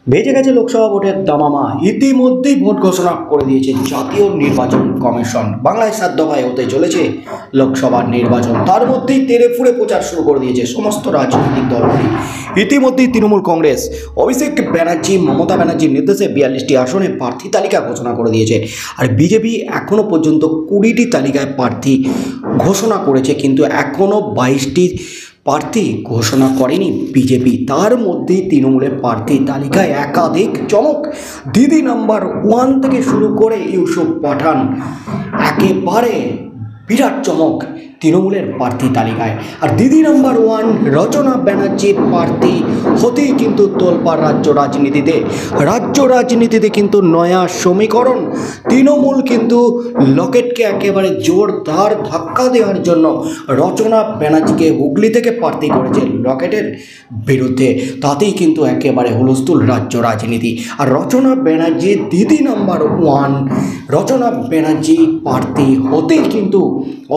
বেজে গেছে লোকসভা ভোটের দামামা। ইতিমধ্যেই ভোট ঘোষণা করে দিয়েছে জাতীয় নির্বাচন কমিশন। বাংলায় 7 দফায় হতে চলেছে লোকসভা নির্বাচন। তার মধ্যেই তেড়ে ফুড়ে প্রচার শুরু করে দিয়েছে সমস্ত রাজনৈতিক দলগুলি। ইতিমধ্যেই তৃণমূল কংগ্রেস অভিষেক ব্যানার্জি মমতা ব্যানার্জির নির্দেশে 42টি আসনে প্রার্থী তালিকা ঘোষণা করে দিয়েছে। আর বিজেপি এখনও পর্যন্ত 20টি তালিকায় প্রার্থী ঘোষণা করেছে, কিন্তু এখনও 22টি প্রার্থী ঘোষণা করেনি বিজেপি। তার মধ্যেই তৃণমূলের প্রার্থী তালিকায় একাধিক চমক। দিদি নাম্বার 1 থেকে শুরু করে ইউসুফ পাঠান, একেবারে বিরাট চমক তৃণমূলের প্রার্থী তালিকায়। আর দিদি নাম্বার 1 রচনা ব্যানার্জি প্রার্থী হতেই কিন্তু তোলপাড় রাজ্য রাজনীতিতে কিন্তু নয়া সমীকরণ। তৃণমূল কিন্তু লকেটকে একেবারে জোরদার ধাক্কা দেওয়ার জন্য রচনা ব্যানার্জিকে হুগলি থেকে প্রার্থী করেছে লকেটের বিরুদ্ধে। তাতেই কিন্তু একেবারে হুলস্থুল রাজ্য রাজনীতি। আর রচনা ব্যানার্জি দিদি নাম্বার 1 রচনা ব্যানার্জি প্রার্থী হতেই কিন্তু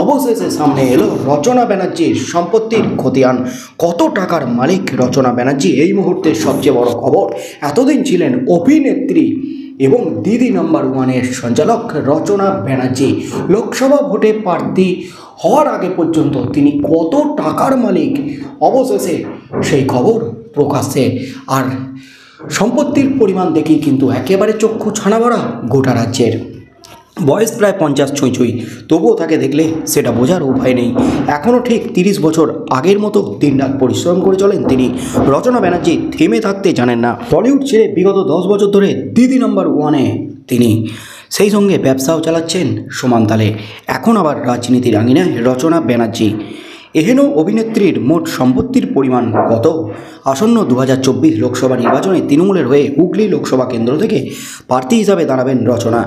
অবশেষে সামনে এলো রচনা ব্যানার্জির সম্পত্তির খতিয়ান। কত টাকার মালিক রচনা ব্যানার্জি, এই মুহূর্তে সবচেয়ে বড় খবর। এতদিন ছিলেন অভিনেত্রী এবং দিদি নাম্বার 1-এর সঞ্চালক রচনা ব্যানার্জি। লোকসভা ভোটে প্রার্থী হওয়ার আগে পর্যন্ত তিনি কত টাকার মালিক, অবশেষে সেই খবর প্রকাশ্যে। আর সম্পত্তির পরিমাণ দেখেই কিন্তু একেবারে চক্ষু ছানা ভরা গোটা রাজ্যের। বয়স প্রায় 50 ছুঁই, তবুও তাকে দেখলে সেটা বোঝার উপায় নেই। এখনও ঠিক 30 বছর আগের মতো দিনরাত পরিশ্রম করে চলেন তিনি। রচনা ব্যানার্জি থেমে থাকতে জানেন না। টলিউড ছেড়ে বিগত 10 বছর ধরে দিদি নাম্বার 1-এ তিনি, সেই সঙ্গে ব্যবসাও চালাচ্ছেন সমান তালে। এখন আবার রাজনীতির আঙিনায় রচনা ব্যানার্জি। এহেন অভিনেত্রীর মোট সম্পত্তির পরিমাণ কত? আসন্ন 2024 লোকসভা নির্বাচনে তৃণমূলের হয়ে হুগলি লোকসভা কেন্দ্র থেকে প্রার্থী হিসাবে দাঁড়াবেন রচনা।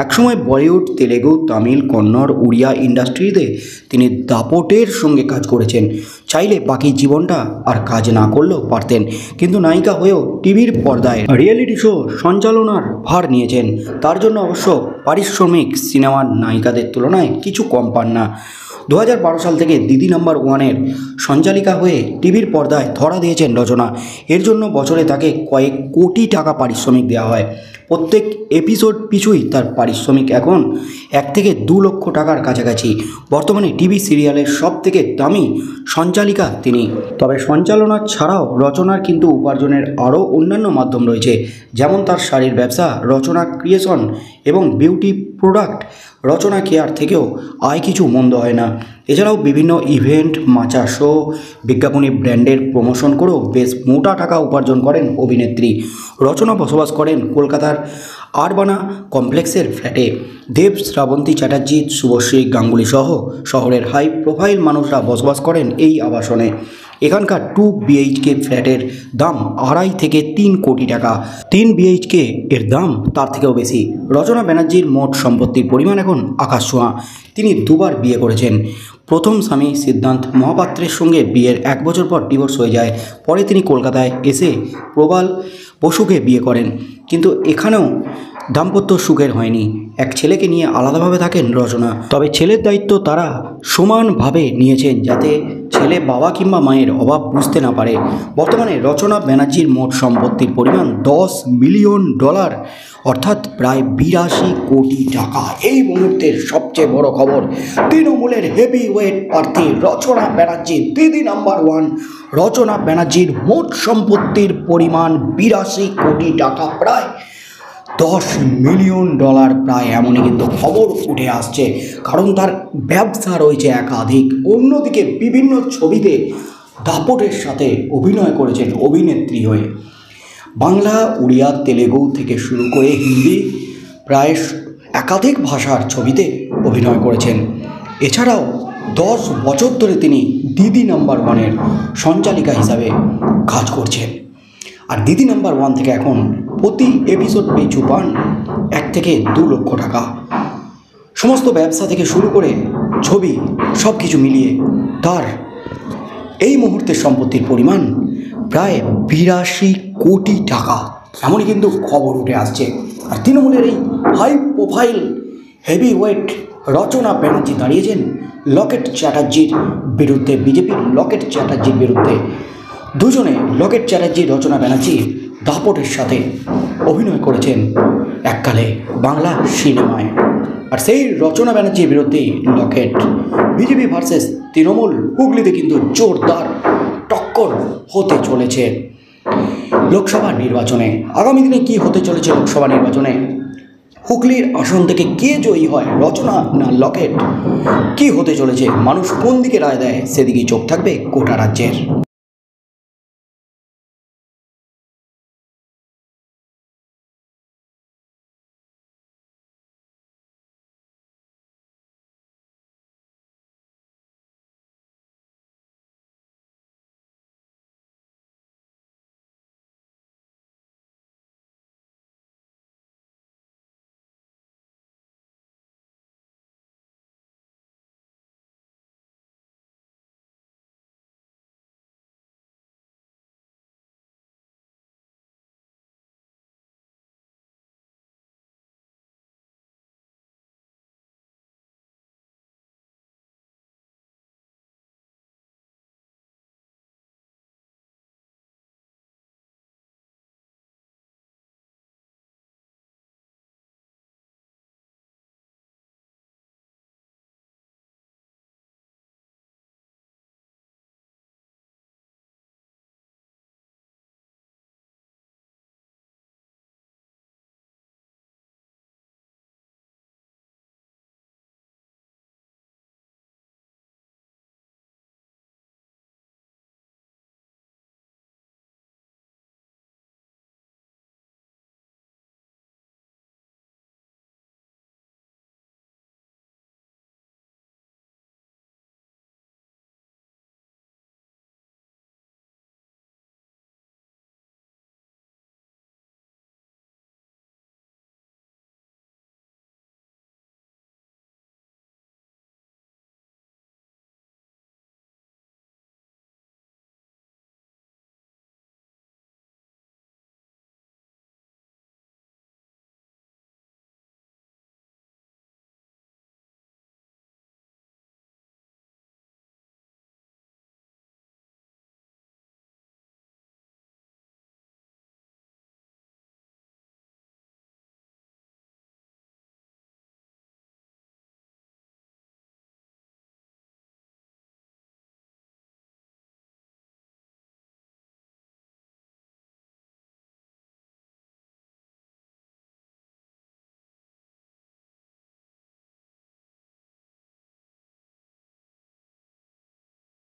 একসময় বলিউড, তেলেগু, তামিল, কন্নড়, উড়িয়া ইন্ডাস্ট্রিতে তিনি দাপটের সঙ্গে কাজ করেছেন। চাইলে বাকি জীবনটা আর কাজ না করলেও পারতেন, কিন্তু নায়িকা হয়েও টিভির পর্দায় রিয়েলিটি শো সঞ্চালনার ভার নিয়েছেন। তার জন্য অবশ্য পারিশ্রমিক সিনেমার নায়িকাদের তুলনায় কিছু কম পান না। 2012 সাল থেকে দিদি নাম্বার 1-এর সঞ্চালিকা হয়ে টিভির পর্দায় ধরা দিয়েছেন রচনা। এর জন্য বছরে তাকে কয়েক কোটি টাকা পারিশ্রমিক দেওয়া হয়। প্রত্যেক এপিসোড পিছুই তার পারিশ্রমিক এখন 1 থেকে 2 লক্ষ টাকার কাছাকাছি। বর্তমানে টিভি সিরিয়ালের সব থেকে দামি সঞ্চালিকা তিনি। তবে সঞ্চালনা ছাড়াও রচনার কিন্তু উপার্জনের আরও অন্যান্য মাধ্যম রয়েছে, যেমন তার শাড়ির ব্যবসা, রচনা ক্রিয়েশন এবং বিউটি প্রোডাক্ট রচনা কেয়ার থেকেও আয় কিছু মন্দ হয় না। এছাড়াও বিভিন্ন ইভেন্ট, মাচা শো, বিজ্ঞাপনী ব্র্যান্ডের প্রমোশন করেও বেশ মোটা টাকা উপার্জন করেন অভিনেত্রী। রচনা বসবাস করেন কলকাতার আরবানা কমপ্লেক্সের ফ্ল্যাটে। দেব, শ্রাবন্তী চ্যাটার্জি, শুভশ্রী গাঙ্গুলি সহ শহরের হাই প্রোফাইল মানুষরা বসবাস করেন এই আবাসনে। এখানকার 2 BHK ফ্ল্যাটের দাম 2.5 থেকে 3 কোটি টাকা। 3 BHK এর দাম তার থেকেও বেশি। রচনা ব্যানার্জির মোট সম্পত্তির পরিমাণ এখন আকাশ ছোঁয়া। তিনি 2বার বিয়ে করেছেন। প্রথম স্বামী সিদ্ধান্ত মহাপাত্রের সঙ্গে বিয়ের 1 বছর পর ডিভোর্স হয়ে যায়। পরে তিনি কলকাতায় এসে প্রবাল বসুকে বিয়ে করেন, কিন্তু এখানেও দাম্পত্য সুখের হয়নি। এক ছেলেকে নিয়ে আলাদাভাবে থাকেন রচনা। তবে ছেলের দায়িত্ব তারা সমানভাবে নিয়েছেন, যাতে ছেলে বাবা কিংবা মায়ের অভাব বুঝতে না পারে। বর্তমানে রচনা ব্যানার্জির মোট সম্পত্তির পরিমাণ $10 মিলিয়ন, অর্থাৎ প্রায় 82 কোটি টাকা। এই মুহূর্তের সবচেয়ে বড় খবর, তৃণমূলের হেভি ওয়েট প্রার্থী রচনা ব্যানার্জি দিদি নাম্বার 1। রচনা ব্যানার্জির মোট সম্পত্তির পরিমাণ 82 কোটি টাকা, প্রায় $10 মিলিয়ন প্রায়, এমনই কিন্তু খবর উঠে আসছে। কারণ তার ব্যবসা রয়েছে একাধিক। অন্যদিকে বিভিন্ন ছবিতে দাপটের সাথে অভিনয় করেছেন অভিনেত্রী হয়ে। বাংলা, উড়িয়া, তেলেগু থেকে শুরু করে হিন্দি প্রায় একাধিক ভাষার ছবিতে অভিনয় করেছেন। এছাড়াও 10 বছর ধরে তিনি দিদি নাম্বার 1-এর সঞ্চালিকা হিসাবে কাজ করছেন। আর দিদি নাম্বার 1 থেকে এখন প্রতি এপিসোড পিছু পান 1 থেকে 2 লক্ষ টাকা। সমস্ত ব্যবসা থেকে শুরু করে ছবি সব কিছু মিলিয়ে তার এই মুহূর্তের সম্পত্তির পরিমাণ প্রায় 82 কোটি টাকা, এমনই কিন্তু খবর উঠে আসছে। আর তৃণমূলের এই হাই প্রোফাইল হেভি ওয়েট রচনা ব্যানার্জি দাঁড়িয়েছেন লকেট চ্যাটার্জির বিরুদ্ধে, বিজেপির লকেট চ্যাটার্জির বিরুদ্ধে। দুজনে লকেট চ্যাটার্জি, রচনা ব্যানার্জি দাপটের সাথে অভিনয় করেছেন এককালে বাংলা সিনেমায়। আর সেই রচনা ব্যানার্জির বিরুদ্ধে লকেট। বিজেপি ভার্সেস তৃণমূল, হুগলিতে কিন্তু জোরদার টক্কর হতে চলেছে লোকসভা নির্বাচনে। আগামী দিনে কি হতে চলেছে লোকসভা নির্বাচনে? হুগলির আসন থেকে কে জয়ী হয়, রচনা না লকেট? কি হতে চলেছে, মানুষ কোন দিকে রায় দেয়, সেদিকেই চোখ থাকবে গোটা রাজ্যের।